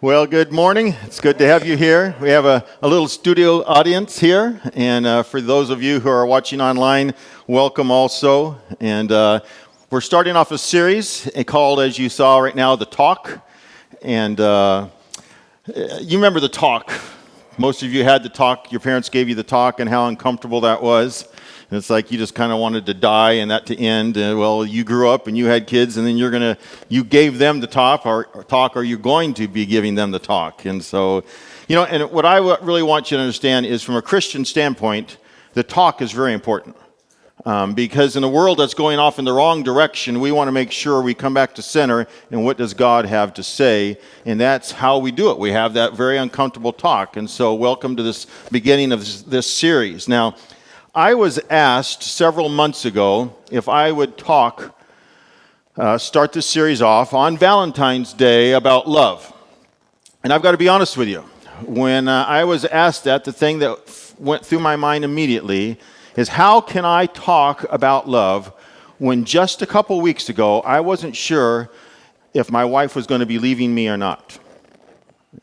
Well, good morning. It's good to have you here. We have a little studio audience here, and for those of you who are watching online, welcome also. And we're starting off a series called, as you saw right now, The Talk. And you remember The Talk. Most of you had the talk. Your parents gave you the talk and how uncomfortable that was. And it's like you just kind of wanted to die and that to end. Well, you grew up and you had kids, and then you gave them the talk, or you're going to be giving them the talk. And so, and what I really want you to understand is, from a Christian standpoint, the talk is very important. Because in a world that's going off in the wrong direction, we want to make sure we come back to center and what does God have to say, and that's how we do it. We have that very uncomfortable talk. And so welcome to this beginning of this series. Now, I was asked several months ago if I would start this series off on Valentine's Day about love. And I've got to be honest with you. When I was asked that, the thing that went through my mind immediately is, how can I talk about love when just a couple weeks ago I wasn't sure if my wife was going to be leaving me or not?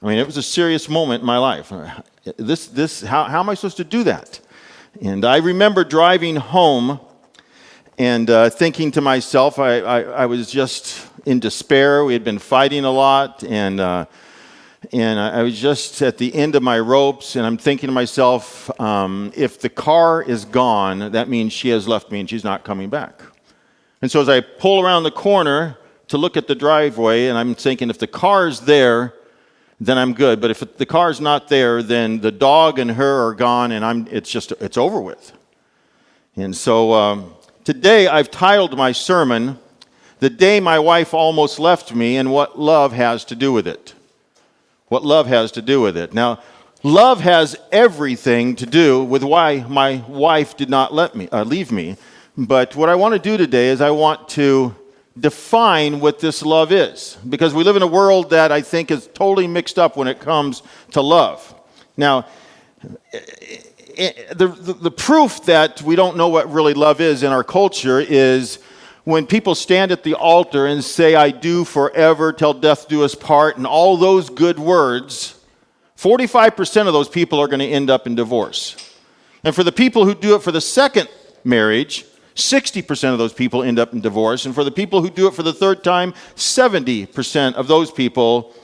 I mean, it was a serious moment in my life. How am I supposed to do that? And I remember driving home and thinking to myself, I was just in despair. We had been fighting a lot, and I was just at the end of my ropes, and I'm thinking to myself, if the car is gone, that means she has left me and she's not coming back. And so as I pull around the corner to look at the driveway, and I'm thinking, if the car's there, then I'm good. But if the car's not there, then the dog and her are gone, and it's over with. And so today I've titled my sermon, "The Day My Wife Almost Left Me and What Love Has to Do with It." What love has to do with it. Now, love has everything to do with why my wife did not leave me. But what I want to do today is I want to define what this love is, because we live in a world that I think is totally mixed up when it comes to love. Now, the proof that we don't know what really love is in our culture is when people stand at the altar and say, "I do forever, till death do us part," and all those good words, 45% of those people are going to end up in divorce. And for the people who do it for the second marriage, 60% of those people end up in divorce. And for the people who do it for the third time, 70% of those people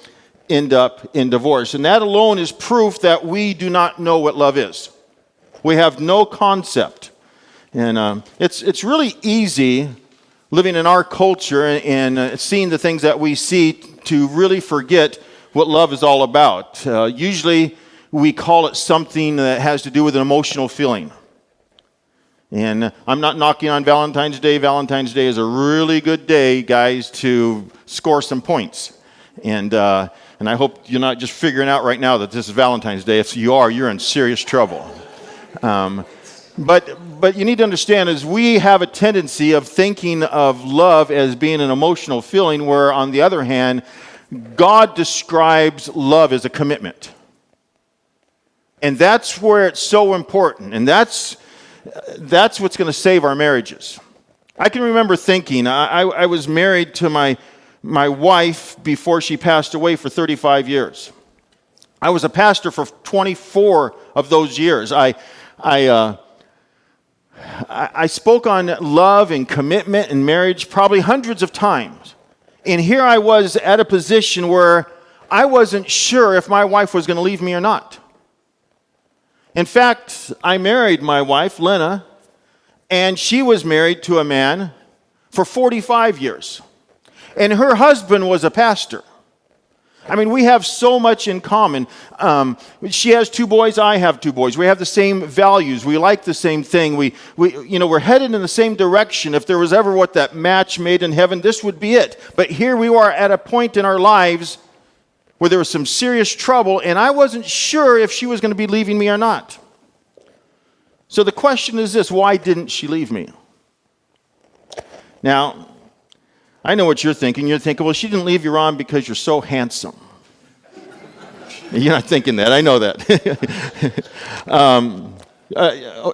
end up in divorce. And that alone is proof that we do not know what love is. We have no concept. And it's really easy living in our culture and seeing the things that we see to really forget what love is all about. Usually we call it something that has to do with an emotional feeling. And I'm not knocking on Valentine's Day. Valentine's Day is a really good day, guys, to score some points. And I hope you're not just figuring out right now that this is Valentine's Day. If you are, you're in serious trouble. But you need to understand is we have a tendency of thinking of love as being an emotional feeling, where on the other hand, God describes love as a commitment. And that's where it's so important. And that's what's going to save our marriages. I can remember thinking, I was married to my wife before she passed away for 35 years. I was a pastor for 24 of those years. I spoke on love and commitment and marriage probably hundreds of times. And here I was at a position where I wasn't sure if my wife was going to leave me or not. In fact, I married my wife, Lena, and she was married to a man for 45 years. And her husband was a pastor. I mean, we have so much in common. She has 2 boys, I have 2 boys. We have the same values. We like the same thing. We're headed in the same direction. If there was ever what that match made in heaven, this would be it. But here we are at a point in our lives where there was some serious trouble, and I wasn't sure if she was going to be leaving me or not. So the question is this: why didn't she leave me? Now, I know what you're thinking. You're thinking, well, she didn't leave you, Ron, because you're so handsome. You're not thinking that. I know that.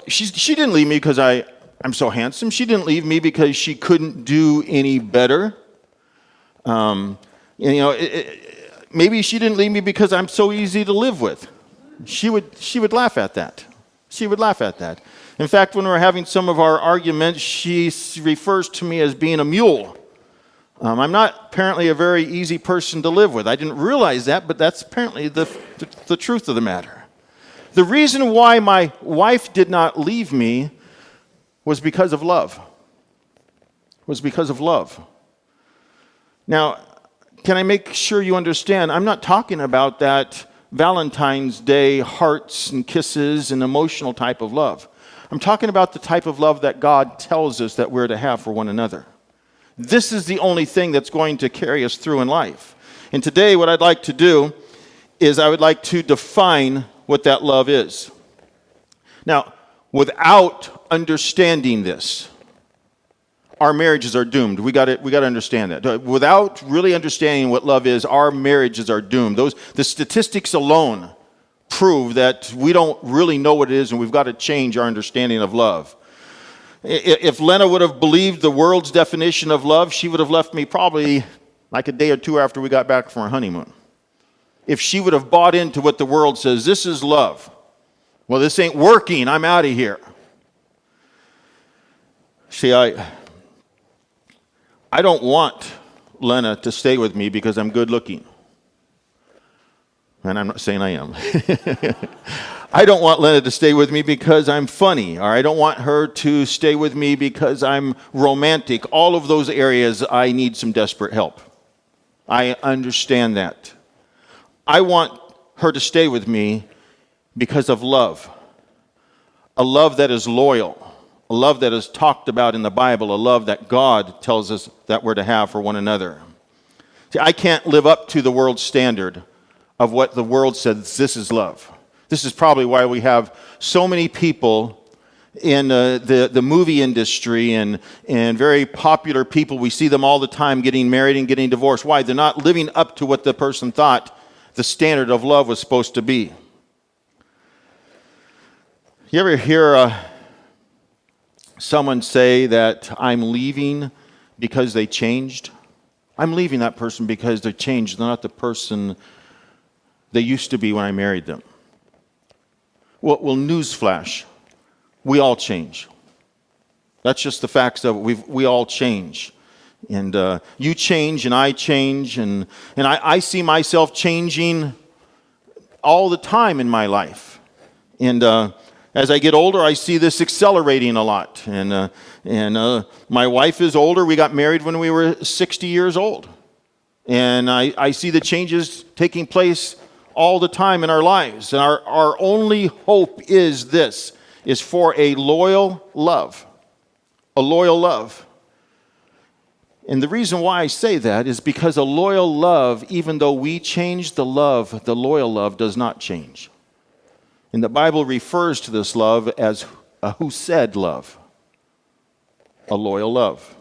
She didn't leave me because I'm so handsome. She didn't leave me because she couldn't do any better. maybe she didn't leave me because I'm so easy to live with. She would laugh at that. She would laugh at that. In fact, when we're having some of our arguments, she refers to me as being a mule. I'm not apparently a very easy person to live with. I didn't realize that, but that's apparently the truth of the matter. The reason why my wife did not leave me was because of love. Was because of love. Now, can I make sure you understand? I'm not talking about that Valentine's Day hearts and kisses and emotional type of love. I'm talking about the type of love that God tells us that we're to have for one another. This is the only thing that's going to carry us through in life. And today what I'd like to do is I would like to define what that love is. Now, without understanding this, our marriages are doomed. We got to understand that. Without really understanding what love is, our marriages are doomed. The statistics alone prove that we don't really know what it is, and we've got to change our understanding of love. If Lena would have believed the world's definition of love, she would have left me probably like a day or two after we got back from our honeymoon. If she would have bought into what the world says, this is love. Well, this ain't working. I'm out of here. See, I don't want Lena to stay with me because I'm good looking. And I'm not saying I am. I don't want Lena to stay with me because I'm funny, or I don't want her to stay with me because I'm romantic. All of those areas, I need some desperate help. I understand that. I want her to stay with me because of love. A love that is loyal. A love that is talked about in the Bible. A love that God tells us that we're to have for one another. See, I can't live up to the world's standard of what the world says this is love. This is probably why we have so many people in the movie industry and very popular people. We see them all the time getting married and getting divorced. Why? They're not living up to what the person thought the standard of love was supposed to be. You ever hear someone say that I'm leaving because they changed? I'm leaving that person because they changed. They're not the person they used to be when I married them. Well, newsflash, we all change. That's just the facts of it. We all change. And you change and I change. And I see myself changing all the time in my life. And as I get older, I see this accelerating a lot. And my wife is older. We got married when we were 60 years old. And I see the changes taking place all the time in our lives. And our only hope is this, is for a loyal love. A loyal love. And the reason why I say that is because a loyal love, even though we change the loyal love does not change. And the Bible refers to this love as a who said love. A loyal love.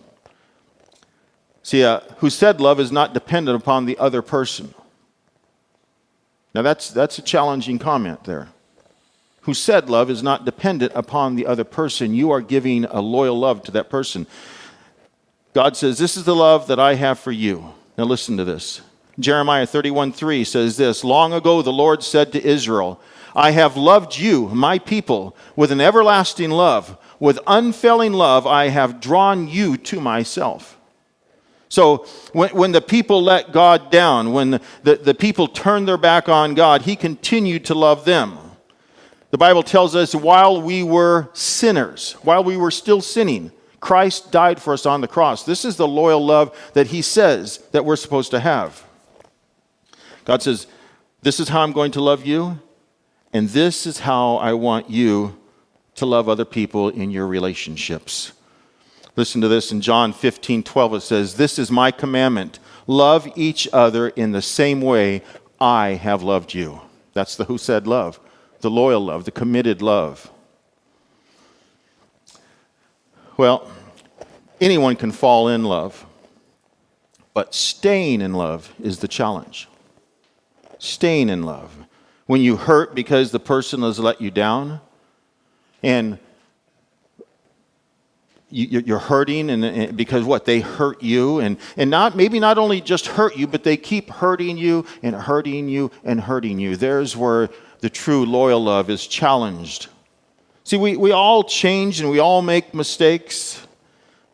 See, who said love is not dependent upon the other person. Now that's a challenging comment there. Who said love is not dependent upon the other person. You are giving a loyal love to that person. God says, this is the love that I have for you. Now listen to this. Jeremiah 31:3 says this, long ago the Lord said to Israel, I have loved you, my people, with an everlasting love. With unfailing love I have drawn you to myself. So when the people let God down, when the people turned their back on God, he continued to love them. The Bible tells us while we were sinners, while we were still sinning, Christ died for us on the cross. This is the loyal love that he says that we're supposed to have. God says, this is how I'm going to love you, and this is how I want you to love other people in your relationships. Listen to this in John 15:12. It says, this is my commandment. Love each other in the same way I have loved you. That's the who said love, the loyal love, the committed love. Well, anyone can fall in love, but staying in love is the challenge. Staying in love. When you hurt because the person has let you down, and you're hurting, and because what? They hurt you, and maybe not only just hurt you, but they keep hurting you and hurting you and hurting you. There's where the true loyal love is challenged. See, we all change and we all make mistakes.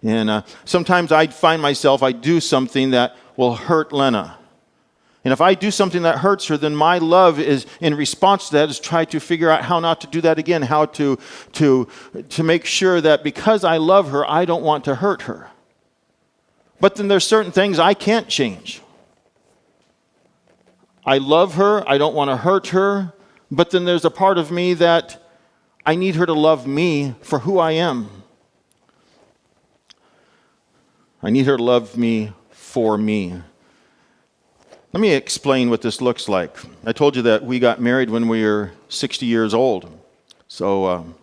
And sometimes I find myself, I do something that will hurt Lena. And if I do something that hurts her, then my love is, in response to that, is try to figure out how not to do that again, how to make sure that because I love her, I don't want to hurt her. But then there's certain things I can't change. I love her, I don't want to hurt her, but then there's a part of me that I need her to love me for who I am. I need her to love me for me. Let me explain what this looks like. I told you that we got married when we were 60 years old. So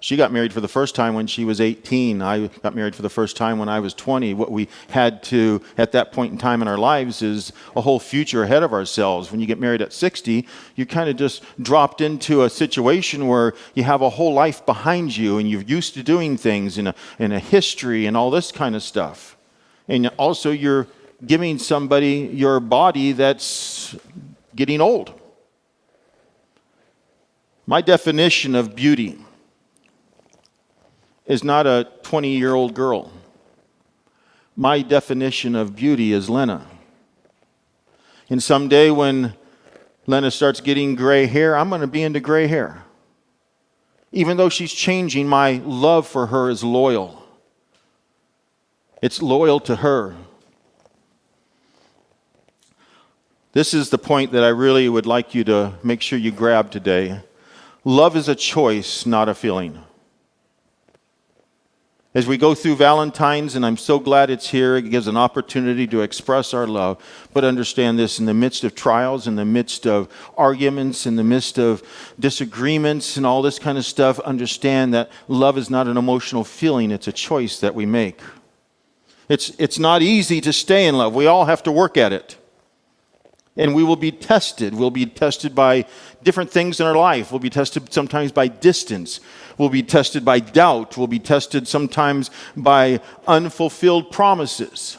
she got married for the first time when she was 18. I got married for the first time when I was 20. What we had to, at that point in time in our lives, is a whole future ahead of ourselves. When you get married at 60, you kind of just dropped into a situation where you have a whole life behind you, and you're used to doing things in a history and all this kind of stuff. And also you're giving somebody your body that's getting old. My definition of beauty is not a 20-year-old girl. My definition of beauty is Lena. And someday when Lena starts getting gray hair, I'm going to be into gray hair. Even though she's changing, my love for her is loyal. It's loyal to her. This is the point that I really would like you to make sure you grab today. Love is a choice, not a feeling. As we go through Valentine's, and I'm so glad it's here, it gives an opportunity to express our love. But understand this, in the midst of trials, in the midst of arguments, in the midst of disagreements and all this kind of stuff, understand that love is not an emotional feeling, it's a choice that we make. It's not easy to stay in love. We all have to work at it. And we will be tested. We'll be tested by different things in our life. We'll be tested sometimes by distance. We'll be tested by doubt. We'll be tested sometimes by unfulfilled promises.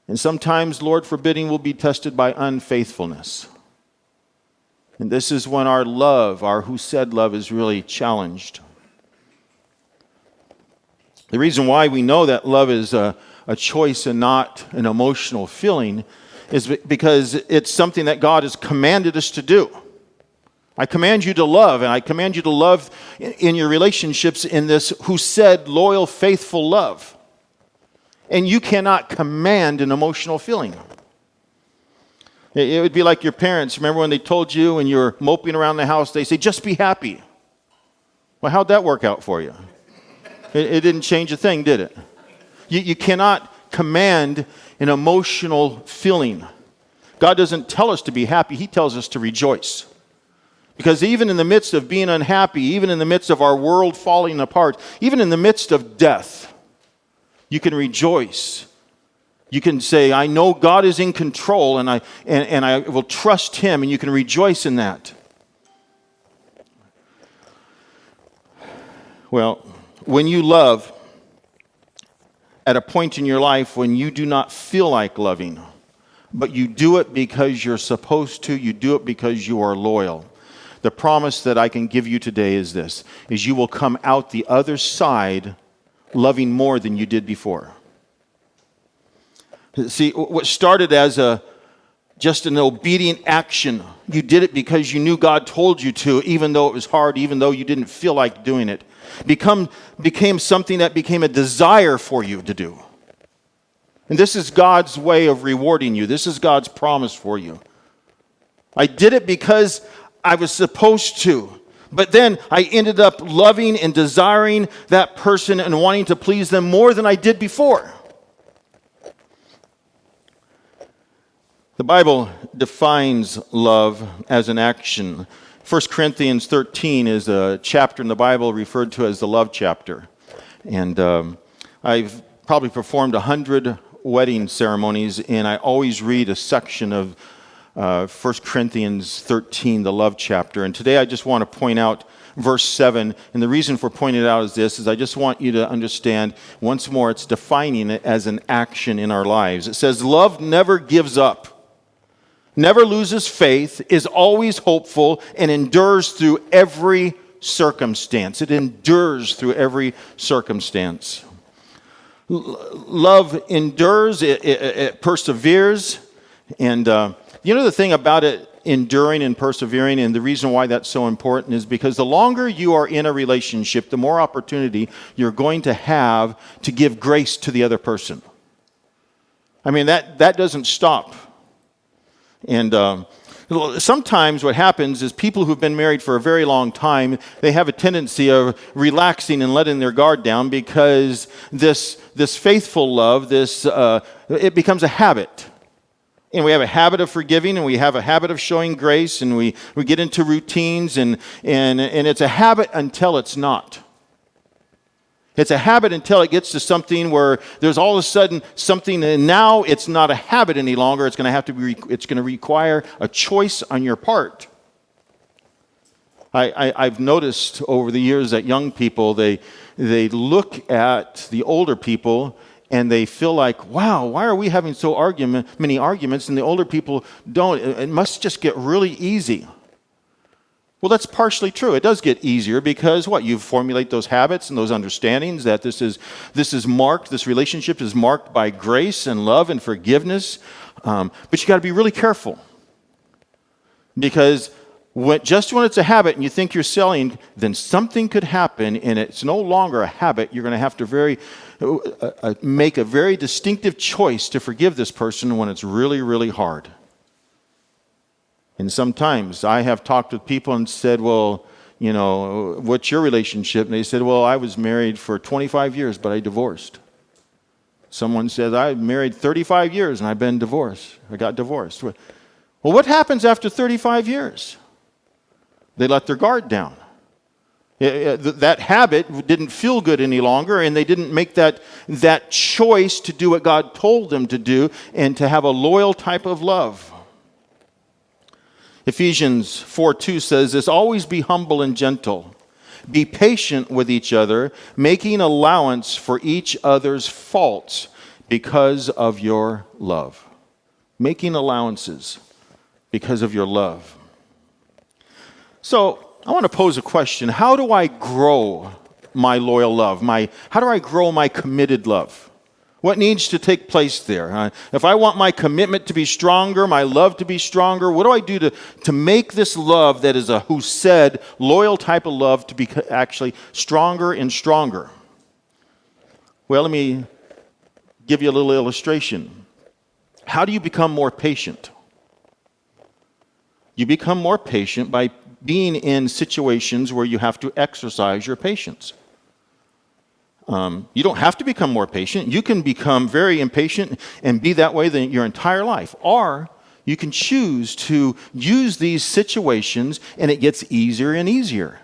And sometimes, Lord forbidding, we'll be tested by unfaithfulness. And this is when our love, our who said love, is really challenged. The reason why we know that love is a choice and not an emotional feeling is because it's something that God has commanded us to do. I command you to love, and I command you to love in your relationships in this who said loyal, faithful love. And you cannot command an emotional feeling. It would be like your parents. Remember when they told you when you were moping around the house, they say, just be happy. Well, how'd that work out for you? It didn't change a thing, did it? You cannot command an emotional feeling. God doesn't tell us to be happy. He tells us to rejoice. Because even in the midst of being unhappy, even in the midst of our world falling apart, even in the midst of death, you can rejoice. You can say, I know God is in control, and I will trust Him, and you can rejoice in that. Well, when you love, at a point in your life when you do not feel like loving, but you do it because you're supposed to, you do it because you are loyal. The promise that I can give you today is this, is you will come out the other side loving more than you did before. See, what started as just an obedient action, you did it because you knew God told you to, even though it was hard, even though you didn't feel like doing it. Became something that became a desire for you to do. And this is God's way of rewarding you. This is God's promise for you. I did it because I was supposed to. But then I ended up loving and desiring that person and wanting to please them more than I did before. The Bible defines love as an action. 1 Corinthians 13 is a chapter in the Bible referred to as the love chapter. And I've probably performed 100 wedding ceremonies, and I always read a section of 1 Corinthians 13, the love chapter. And today I just want to point out verse 7. And the reason for pointing it out is this, is I just want you to understand, once more, it's defining it as an action in our lives. It says, love never gives up, never loses faith, is always hopeful, and endures through every circumstance. It endures through every circumstance. Love endures, it perseveres, and the thing about it, enduring and persevering, and the reason why that's so important is because the longer you are in a relationship, the more opportunity you're going to have to give grace to the other person. I mean, that doesn't stop. And sometimes what happens is people who've been married for a very long time, they have a tendency of relaxing and letting their guard down because this faithful love, it becomes a habit. And we have a habit of forgiving, and we have a habit of showing grace, and we get into routines, and it's a habit until it's not. It's a habit until it gets to something where there's all of a sudden something, and now it's not a habit any longer. It's going to require a choice on your part. I've noticed over the years that young people, they look at the older people and they feel like, wow, why are we having many arguments and the older people don't? It must just get really easy. Well, that's partially true. It does get easier because you formulate those habits and those understandings that this relationship is marked by grace and love and forgiveness. But you got to be really careful because just when it's a habit and you think you're selling, then something could happen and it's no longer a habit. You're going to have to make a very distinctive choice to forgive this person when it's really, really hard. And sometimes I have talked with people and said, well, what's your relationship? And they said, well, I was married for 25 years, but I divorced. Someone said, I married 35 years and I've been divorced. I got divorced. Well, what happens after 35 years? They let their guard down. That habit didn't feel good any longer, and they didn't make that choice to do what God told them to do and to have a loyal type of love. Ephesians 4:2 says this, always be humble and gentle. Be patient with each other, making allowance for each other's faults because of your love. Making allowances because of your love. So, I want to pose a question. How do I grow my loyal love? How do I grow my committed love? What needs to take place there? If I want my commitment to be stronger, my love to be stronger, what do I do to make this love that is a who said loyal type of love to be actually stronger and stronger? Well, let me give you a little illustration. How do you become more patient? You become more patient by being in situations where you have to exercise your patience. You don't have to become more patient. You can become very impatient and be that way your entire life. Or you can choose to use these situations and it gets easier and easier.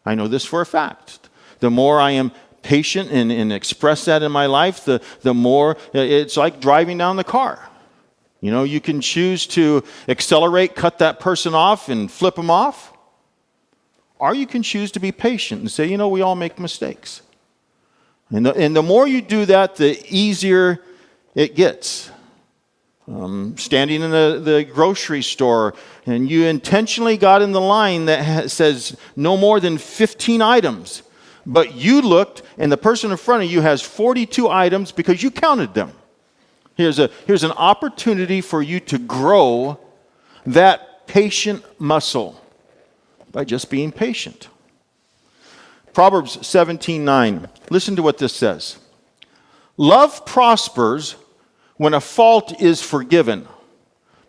I know this for a fact. The more I am patient and express that in my life, the more it's like driving down the car. You can choose to accelerate, cut that person off, and flip them off. Or you can choose to be patient and say, we all make mistakes. And the more you do that, the easier it gets. Standing in the grocery store, and you intentionally got in the line that says no more than 15 items. But you looked, and the person in front of you has 42 items because you counted them. Here's an opportunity for you to grow that patient muscle by just being patient. Proverbs 17:9. Listen to what this says. Love prospers when a fault is forgiven,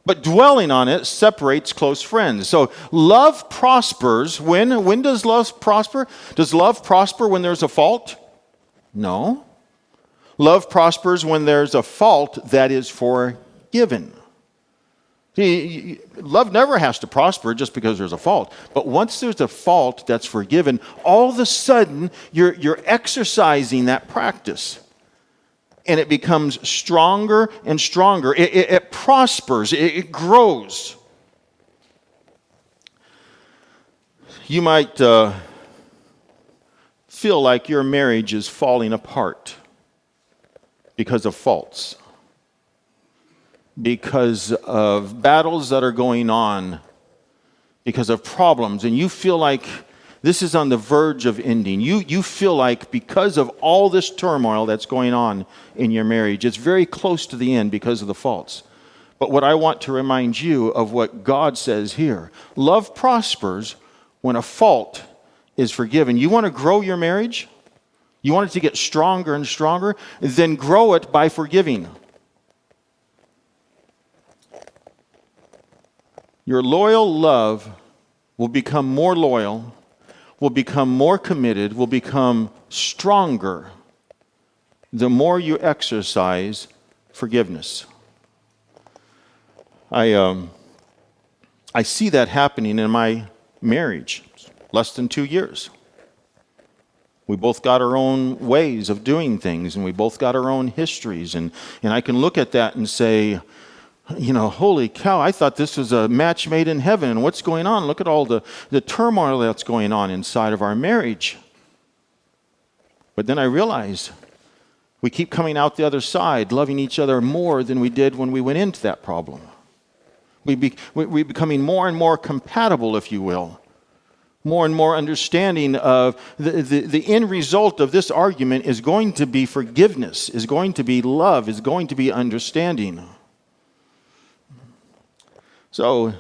but dwelling on it separates close friends. So love prospers when? When does love prosper? Does love prosper when there's a fault? No. Love prospers when there's a fault that is forgiven. See, love never has to prosper just because there's a fault. But once there's a fault that's forgiven, all of a sudden you're exercising that practice. And it becomes stronger and stronger. It prospers. It grows. You might feel like your marriage is falling apart because of faults, because of battles that are going on, because of problems, and you feel like this is on the verge of ending. You feel like because of all this turmoil that's going on in your marriage, it's very close to the end because of the faults. But what I want to remind you of what God says here. Love prospers when a fault is forgiven. You want to grow your marriage? You want it to get stronger and stronger? Then grow it by forgiving. Your loyal love will become more loyal, will become more committed, will become stronger the more you exercise forgiveness. I see that happening in my marriage. Less than 2 years. We both got our own ways of doing things, and we both got our own histories, and I can look at that and say, holy cow, I thought this was a match made in heaven, and what's going on? Look at all the turmoil that's going on inside of our marriage. But then I realized we keep coming out the other side, loving each other more than we did when we went into that problem. We're becoming more and more compatible, if you will. More and more understanding of the end result of this argument is going to be forgiveness, is going to be love, is going to be understanding. So,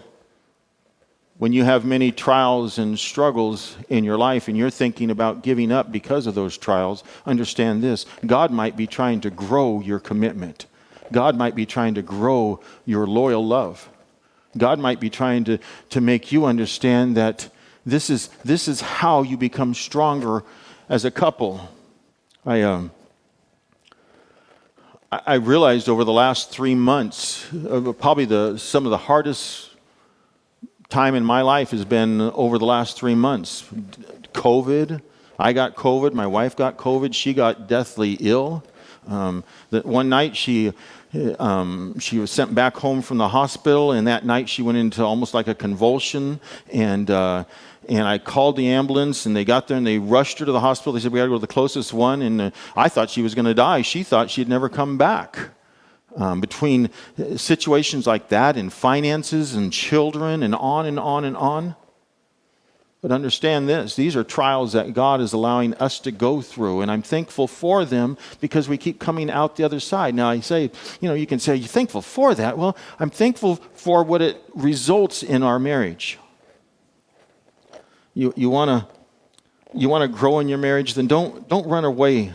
when you have many trials and struggles in your life and you're thinking about giving up because of those trials, understand this. God might be trying to grow your commitment. God might be trying to grow your loyal love. God might be trying to make you understand that this is how you become stronger as a couple. I realized over the last 3 months, probably some of the hardest time in my life has been over the last 3 months. COVID. I got COVID. My wife got COVID. She got deathly ill. That one night she was sent back home from the hospital, and that night she went into almost like a convulsion, and I called the ambulance, and they got there, and they rushed her to the hospital. They said, we got to go to the closest one, and I thought she was going to die. She thought she'd never come back. Between situations like that and finances and children and on and on and on. But understand this, these are trials that God is allowing us to go through, and I'm thankful for them because we keep coming out the other side. Now I say, you can say, you're thankful for that. Well, I'm thankful for what it results in our marriage. You want to grow in your marriage, then don't run away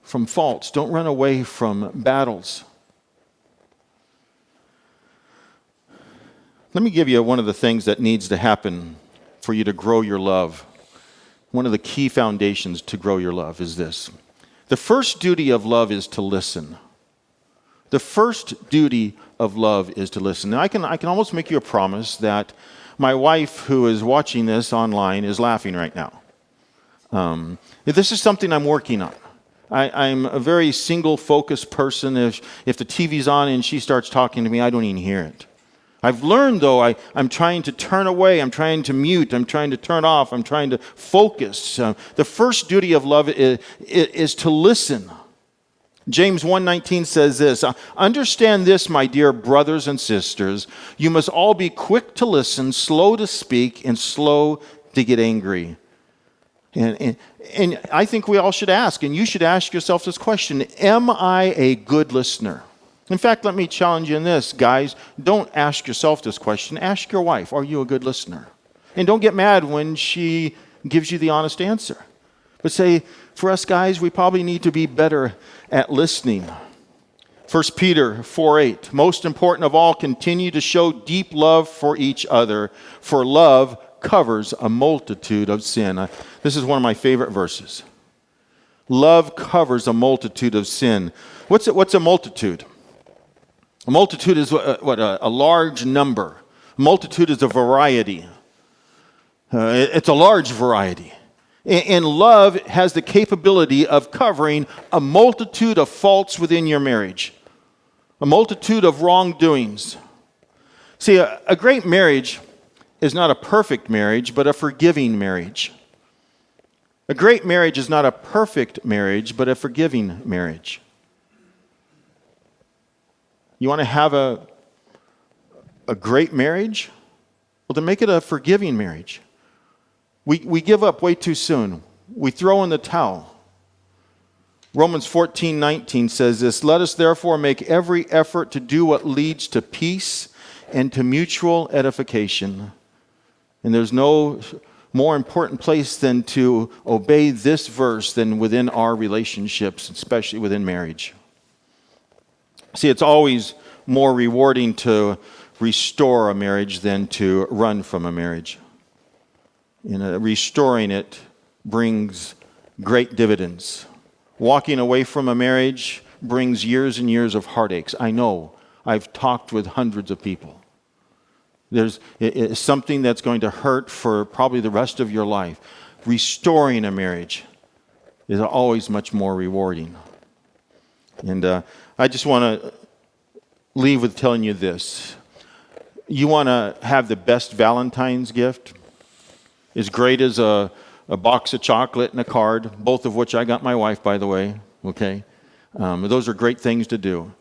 from faults. Don't run away from battles. Let me give you one of the things that needs to happen for you to grow your love. One of the key foundations to grow your love is this. The first duty of love is to listen. The first duty of love is to listen. Now, I can almost make you a promise that my wife, who is watching this online, is laughing right now. This is something I'm working on. I'm a very single-focused person. If the TV's on and she starts talking to me, I don't even hear it. I've learned, though, I'm trying to turn away, I'm trying to mute, I'm trying to turn off, I'm trying to focus. The first duty of love is to listen. James 1:19 says this, understand this, my dear brothers and sisters, you must all be quick to listen, slow to speak, and slow to get angry. And I think we all should ask, and you should ask yourself this question, am I a good listener? In fact, let me challenge you in this, guys. Don't ask yourself this question. Ask your wife, are you a good listener? And don't get mad when she gives you the honest answer. But say, for us guys, we probably need to be better at listening. 1 Peter 4:8, most important of all, continue to show deep love for each other, for love covers a multitude of sin. This is one of my favorite verses. Love covers a multitude of sin. What's a multitude? A multitude is a large number. A multitude is a variety. It's a large variety. And love has the capability of covering a multitude of faults within your marriage. A multitude of wrongdoings. See, a great marriage is not a perfect marriage, but a forgiving marriage. A great marriage is not a perfect marriage, but a forgiving marriage. You want to have a great marriage? Well, then make it a forgiving marriage. We give up way too soon. We throw in the towel. Romans 14:19 says this, "Let us therefore make every effort to do what leads to peace and to mutual edification." And there's no more important place than to obey this verse than within our relationships, especially within marriage. See, it's always more rewarding to restore a marriage than to run from a marriage. Restoring it brings great dividends. Walking away from a marriage brings years and years of heartaches. I know. I've talked with hundreds of people. It's something that's going to hurt for probably the rest of your life. Restoring a marriage is always much more rewarding. And I just want to leave with telling you this. You want to have the best Valentine's gift? As great as a box of chocolate and a card, both of which I got my wife, by the way, okay? Those are great things to do.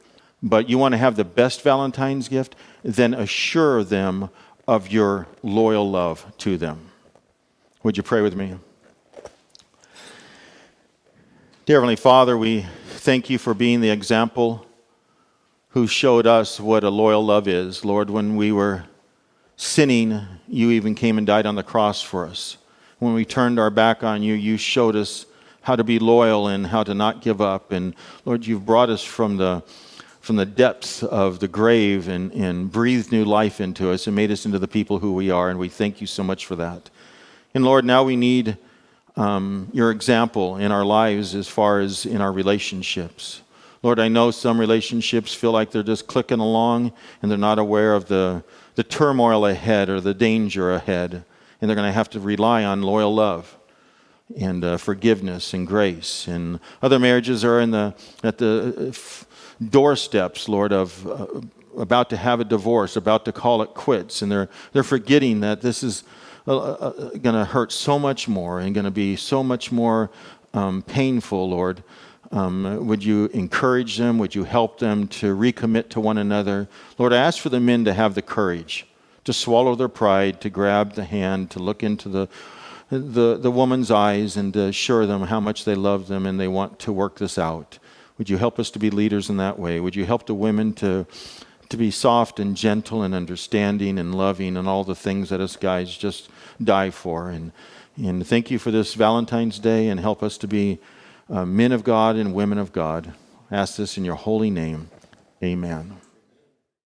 But you want to have the best Valentine's gift? Then assure them of your loyal love to them. Would you pray with me? Dear Heavenly Father, we thank you for being the example who showed us what a loyal love is. Lord, when we were sinning, you even came and died on the cross for us. When we turned our back on you, you showed us how to be loyal and how to not give up. And Lord, you've brought us from the depths of the grave and breathed new life into us and made us into the people who we are. And we thank you so much for that. And Lord, now we need your example in our lives as far as in our relationships. Lord, I know some relationships feel like they're just clicking along and they're not aware of the turmoil ahead or the danger ahead. And they're going to have to rely on loyal love and forgiveness and grace. And other marriages are at the doorsteps, Lord, of about to have a divorce, about to call it quits. And they're forgetting that this is going to hurt so much more and going to be so much more painful, Lord. Would you encourage them? Would you help them to recommit to one another? Lord, I ask for the men to have the courage to swallow their pride, to grab the hand, to look into the woman's eyes and to assure them how much they love them and they want to work this out. Would you help us to be leaders in that way? Would you help the women to be soft and gentle and understanding and loving and all the things that us guys just die for? And thank you for this Valentine's Day and help us to be men of God and women of God. I ask this in your holy name. Amen.